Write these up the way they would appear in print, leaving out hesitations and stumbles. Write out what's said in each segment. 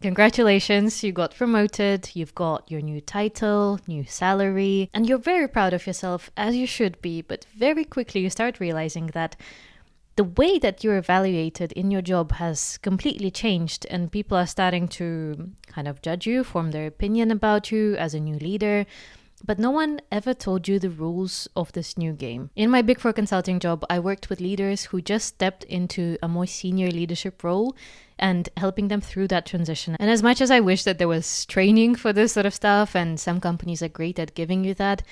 Congratulations, you got promoted, you've got your new title, new salary, and you're very proud of yourself, as you should be, but very quickly you start realizing that the way that you're evaluated in your job has completely changed, and people are starting to kind of judge you, form their opinion about you as a new leader. But no one ever told you the rules of this new game. In my Big Four consulting job, I worked with leaders who just stepped into a more senior leadership role and helping them through that transition. And as much as I wish that there was training for this sort of stuff, and some companies are great at giving you that,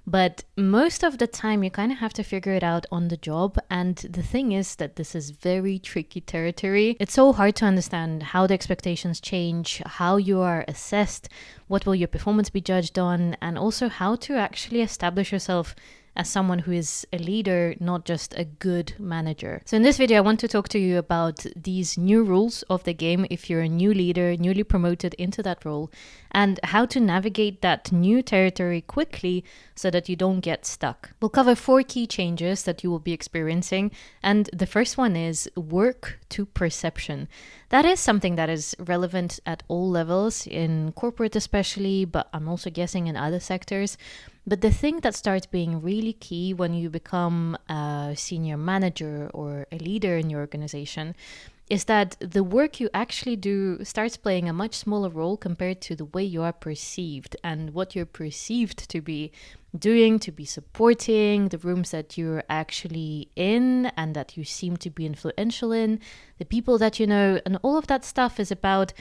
but most of the time you kind of have to figure it out on the job. And the thing is that this is very tricky territory. It's so hard to understand how the expectations change, how you are assessed, what will your performance be judged on, and also how to actually establish yourself as someone who is a leader, not just a good manager. So in this video, I want to talk to you about these new rules of the game if you're a new leader, newly promoted into that role, and how to navigate that new territory quickly so that you don't get stuck. We'll cover 4 key changes that you will be experiencing, and the first one is work to perception. That is something that is relevant at all levels, in corporate especially, but I'm also guessing in other sectors. But the thing that starts being really key when you become a senior manager or a leader in your organization is that the work you actually do starts playing a much smaller role compared to the way you are perceived and what you're perceived to be doing, to be supporting, the rooms that you're actually in and that you seem to be influential in, the people that you know, and all of that stuff is about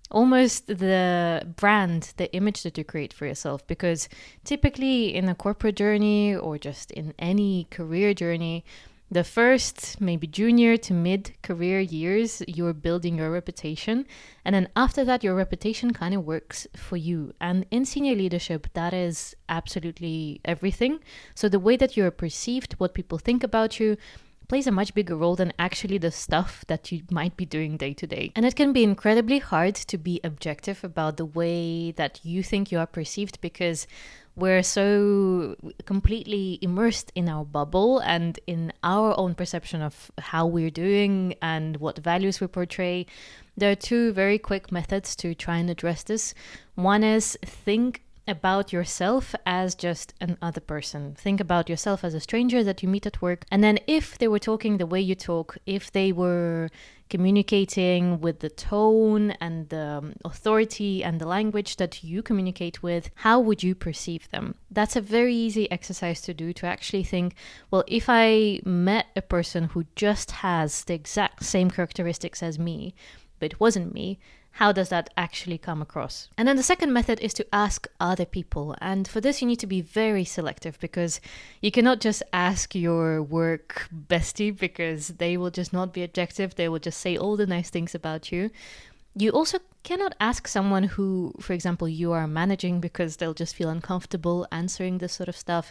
almost the brand, the image that you create for yourself. Because typically in a corporate journey or just in any career journey, the first maybe junior to mid-career years, you're building your reputation. And then after that, your reputation kind of works for you. And in senior leadership, that is absolutely everything. So the way that you're perceived, what people think about you, plays a much bigger role than actually the stuff that you might be doing day to day. And it can be incredibly hard to be objective about the way that you think you are perceived because we're so completely immersed in our bubble and in our own perception of how we're doing and what values we portray. There are 2 very quick methods to try and address this. One is think about yourself as just another person. Think about yourself as a stranger that you meet at work. And then if they were talking the way you talk, if they were communicating with the tone and the authority and the language that you communicate with, how would you perceive them? That's a very easy exercise to do, to actually think, well, if I met a person who just has the exact same characteristics as me, but it wasn't me, how does that actually come across? And then the second method is to ask other people. And for this, you need to be very selective because you cannot just ask your work bestie because they will just not be objective. They will just say all the nice things about you. You also cannot ask someone who, for example, you are managing because they'll just feel uncomfortable answering this sort of stuff.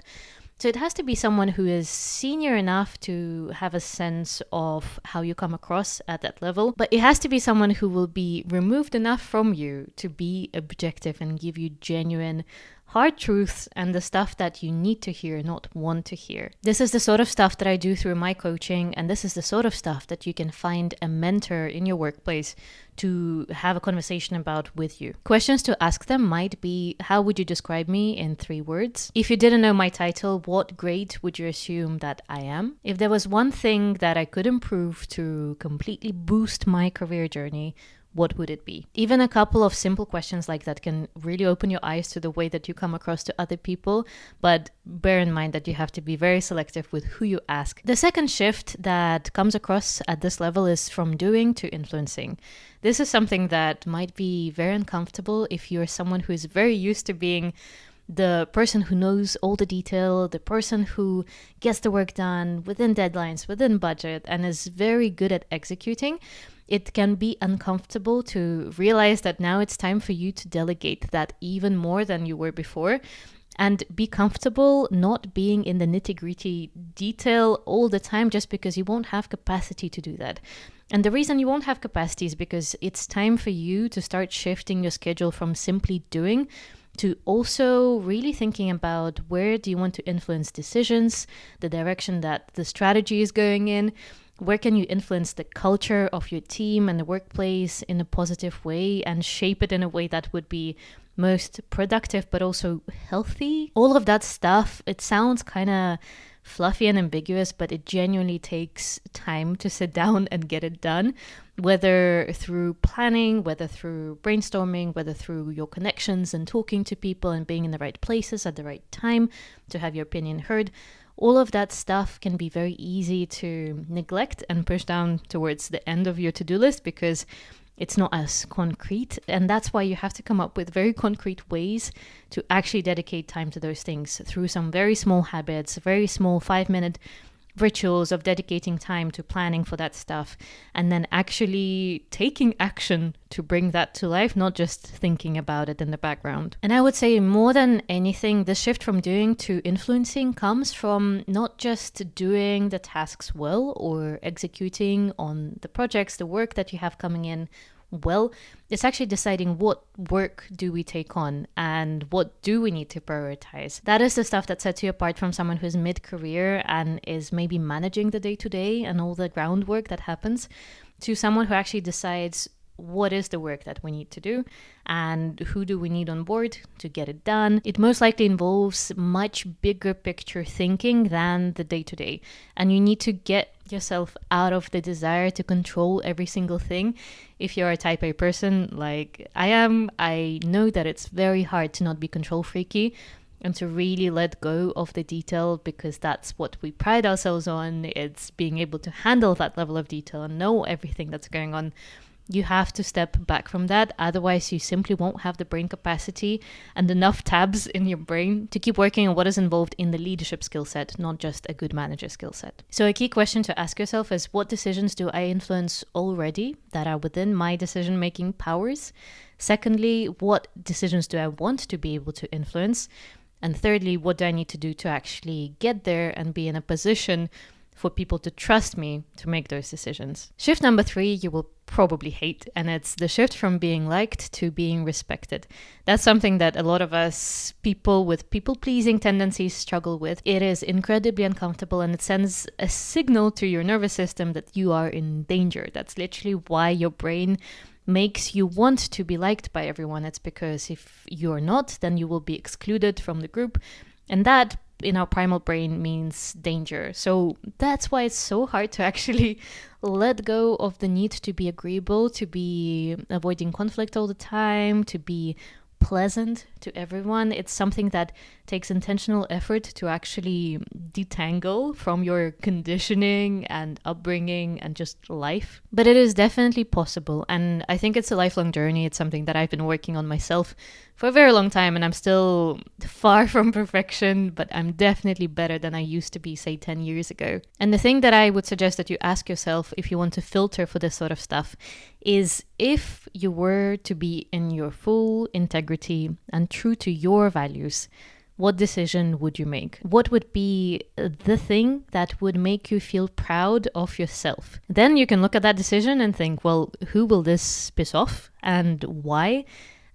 So it has to be someone who is senior enough to have a sense of how you come across at that level, but it has to be someone who will be removed enough from you to be objective and give you genuine hard truths and the stuff that you need to hear, not want to hear. This is the sort of stuff that I do through my coaching, and this is the sort of stuff that you can find a mentor in your workplace to have a conversation about with you. Questions to ask them might be, how would you describe me in 3 words? If you didn't know my title, what grade would you assume that I am? If there was one thing that I could improve to completely boost my career journey, what would it be? Even a couple of simple questions like that can really open your eyes to the way that you come across to other people, but bear in mind that you have to be very selective with who you ask. The second shift that comes across at this level is from doing to influencing. This is something that might be very uncomfortable if you're someone who is very used to being the person who knows all the detail, the person who gets the work done within deadlines, within budget, and is very good at executing. It can be uncomfortable to realize that now it's time for you to delegate that even more than you were before and be comfortable not being in the nitty-gritty detail all the time just because you won't have capacity to do that. And the reason you won't have capacity is because it's time for you to start shifting your schedule from simply doing to also really thinking about where do you want to influence decisions, the direction that the strategy is going in, Where can you influence the culture of your team and the workplace in a positive way and shape it in a way that would be most productive but also healthy? All of that stuff, it sounds kind of fluffy and ambiguous, but it genuinely takes time to sit down and get it done, whether through planning, whether through brainstorming, whether through your connections and talking to people and being in the right places at the right time to have your opinion heard. All of that stuff can be very easy to neglect and push down towards the end of your to-do list because it's not as concrete. And that's why you have to come up with very concrete ways to actually dedicate time to those things through some very small habits, very small 5-minute rituals of dedicating time to planning for that stuff and then actually taking action to bring that to life, not just thinking about it in the background. And I would say more than anything, the shift from doing to influencing comes from not just doing the tasks well or executing on the projects, the work that you have coming in well. It's actually deciding what work do we take on and what do we need to prioritize. That is the stuff that sets you apart from someone who's mid-career and is maybe managing the day-to-day and all the groundwork that happens, to someone who actually decides what is the work that we need to do and who do we need on board to get it done. It most likely involves much bigger picture thinking than the day-to-day, and you need to get yourself out of the desire to control every single thing. If you're a type A person like I am, I know that it's very hard to not be control freaky and to really let go of the detail, because that's what we pride ourselves on. It's being able to handle that level of detail and know everything that's going on. You have to step back from that. Otherwise, you simply won't have the brain capacity and enough tabs in your brain to keep working on what is involved in the leadership skill set, not just a good manager skill set. So a key question to ask yourself is, what decisions do I influence already that are within my decision-making powers? Secondly, what decisions do I want to be able to influence? And thirdly, what do I need to do to actually get there and be in a position for people to trust me to make those decisions? Shift number 3, you will probably hate, and it's the shift from being liked to being respected. That's something that a lot of us people with people-pleasing tendencies struggle with. It is incredibly uncomfortable, and it sends a signal to your nervous system that you are in danger. That's literally why your brain makes you want to be liked by everyone. It's because if you're not, then you will be excluded from the group, and that in our primal brain means danger. So that's why it's so hard to actually let go of the need to be agreeable, to be avoiding conflict all the time, to be pleasant to everyone. It's something that takes intentional effort to actually detangle from your conditioning and upbringing and just life. But it is definitely possible, and I think it's a lifelong journey. It's something that I've been working on myself for a very long time, and I'm still far from perfection, but I'm definitely better than I used to be, say, 10 years ago. And the thing that I would suggest that you ask yourself if you want to filter for this sort of stuff is, if you were to be in your full integrity and true to your values, what decision would you make? What would be the thing that would make you feel proud of yourself? Then you can look at that decision and think, well, who will this piss off and why?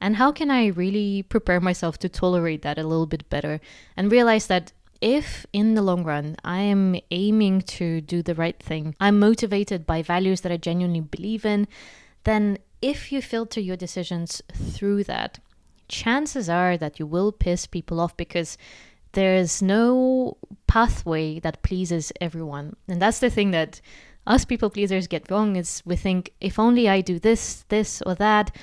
And how can I really prepare myself to tolerate that a little bit better and realize that if in the long run I am aiming to do the right thing, I'm motivated by values that I genuinely believe in, then if you filter your decisions through that, chances are that you will piss people off, because there's no pathway that pleases everyone. And that's the thing that us people pleasers get wrong, is we think, if only I do this, this or that,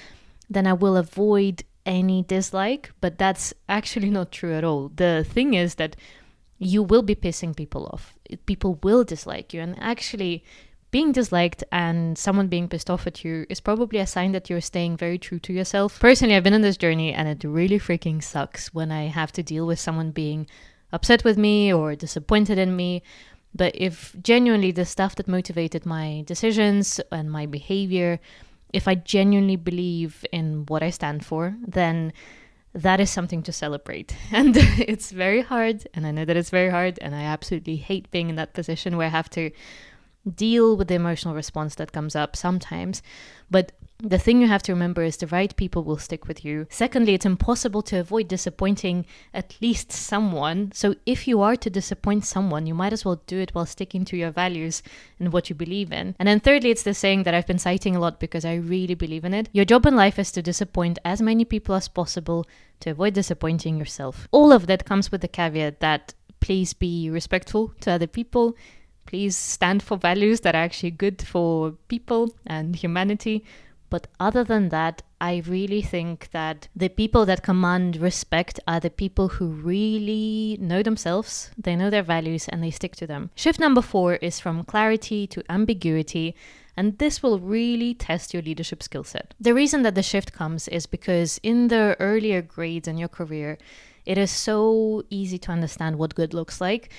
then I will avoid any dislike. But that's actually not true at all. The thing is that you will be pissing people off. People will dislike you. And actually, being disliked and someone being pissed off at you is probably a sign that you're staying very true to yourself. Personally, I've been on this journey, and it really freaking sucks when I have to deal with someone being upset with me or disappointed in me. But if genuinely the stuff that motivated my decisions and my behavior, if I genuinely believe in what I stand for, then that is something to celebrate. And it's very hard, and I know that it's very hard, and I absolutely hate being in that position where I have to deal with the emotional response that comes up sometimes. But the thing you have to remember is the right people will stick with you. Secondly, it's impossible to avoid disappointing at least someone. So if you are to disappoint someone, you might as well do it while sticking to your values and what you believe in. And then thirdly, it's the saying that I've been citing a lot because I really believe in it. Your job in life is to disappoint as many people as possible to avoid disappointing yourself. All of that comes with the caveat that please be respectful to other people. Please stand for values that are actually good for people and humanity. But other than that, I really think that the people that command respect are the people who really know themselves, they know their values, and they stick to them. Shift number 4 is from clarity to ambiguity, and this will really test your leadership skill set. The reason that the shift comes is because in the earlier grades in your career, it is so easy to understand what good looks like.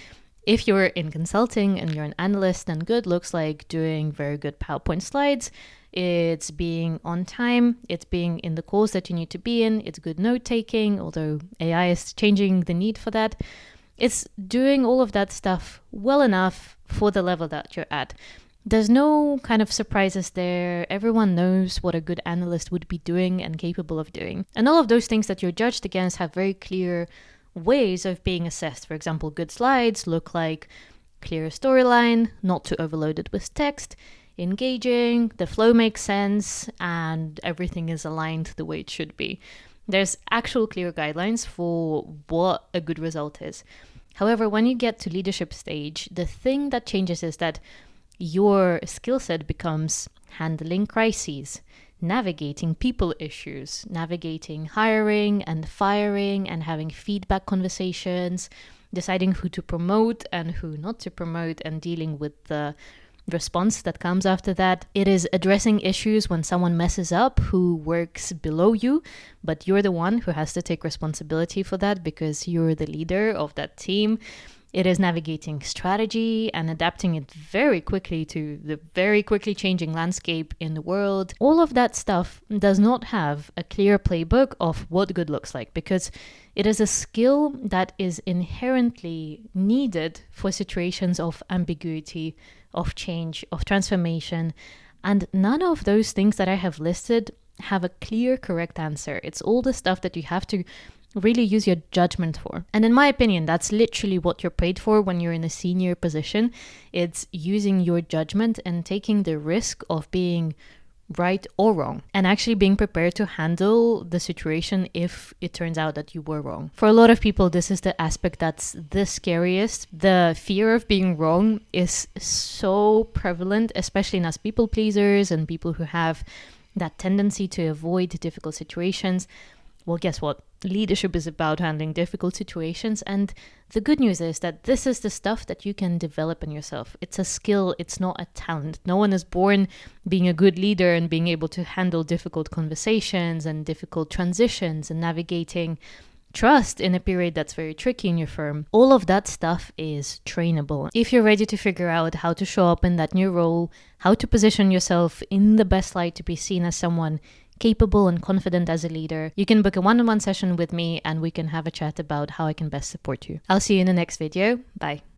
If you're in consulting and you're an analyst, then good looks like doing very good PowerPoint slides. It's being on time, it's being in the calls that you need to be in, it's good note taking, although AI is changing the need for that. It's doing all of that stuff well enough for the level that you're at. There's no kind of surprises there. Everyone knows what a good analyst would be doing and capable of doing. And all of those things that you're judged against have very clear ways of being assessed. For example, good slides look like clear storyline, not too overloaded with text, engaging, the flow makes sense, and everything is aligned the way it should be. There's actual clear guidelines for what a good result is. However, when you get to leadership stage, the thing that changes is that your skill set becomes handling crises, navigating people issues, navigating hiring and firing and having feedback conversations, deciding who to promote and who not to promote, and dealing with the response that comes after that. It is addressing issues when someone messes up who works below you, but you're the one who has to take responsibility for that because you're the leader of that team. It is navigating strategy and adapting it very quickly to the very quickly changing landscape in the world. All of that stuff does not have a clear playbook of what good looks like, because it is a skill that is inherently needed for situations of ambiguity, of change, of transformation. And none of those things that I have listed have a clear, correct answer. It's all the stuff that you have to really use your judgment for. And in my opinion, that's literally what you're paid for when you're in a senior position. It's using your judgment and taking the risk of being right or wrong, and actually being prepared to handle the situation if it turns out that you were wrong. For a lot of people, this is the aspect that's the scariest. The fear of being wrong is so prevalent, especially in us people pleasers and people who have that tendency to avoid difficult situations. Well, guess what? Leadership is about handling difficult situations, and the good news is that this is the stuff that you can develop in yourself. It's a skill, it's not a talent. No one is born being a good leader and being able to handle difficult conversations and difficult transitions and navigating trust in a period that's very tricky in your firm. All of that stuff is trainable. If you're ready to figure out how to show up in that new role, how to position yourself in the best light to be seen as someone capable and confident as a leader, you can book a one-on-one session with me and we can have a chat about how I can best support you. I'll see you in the next video. Bye.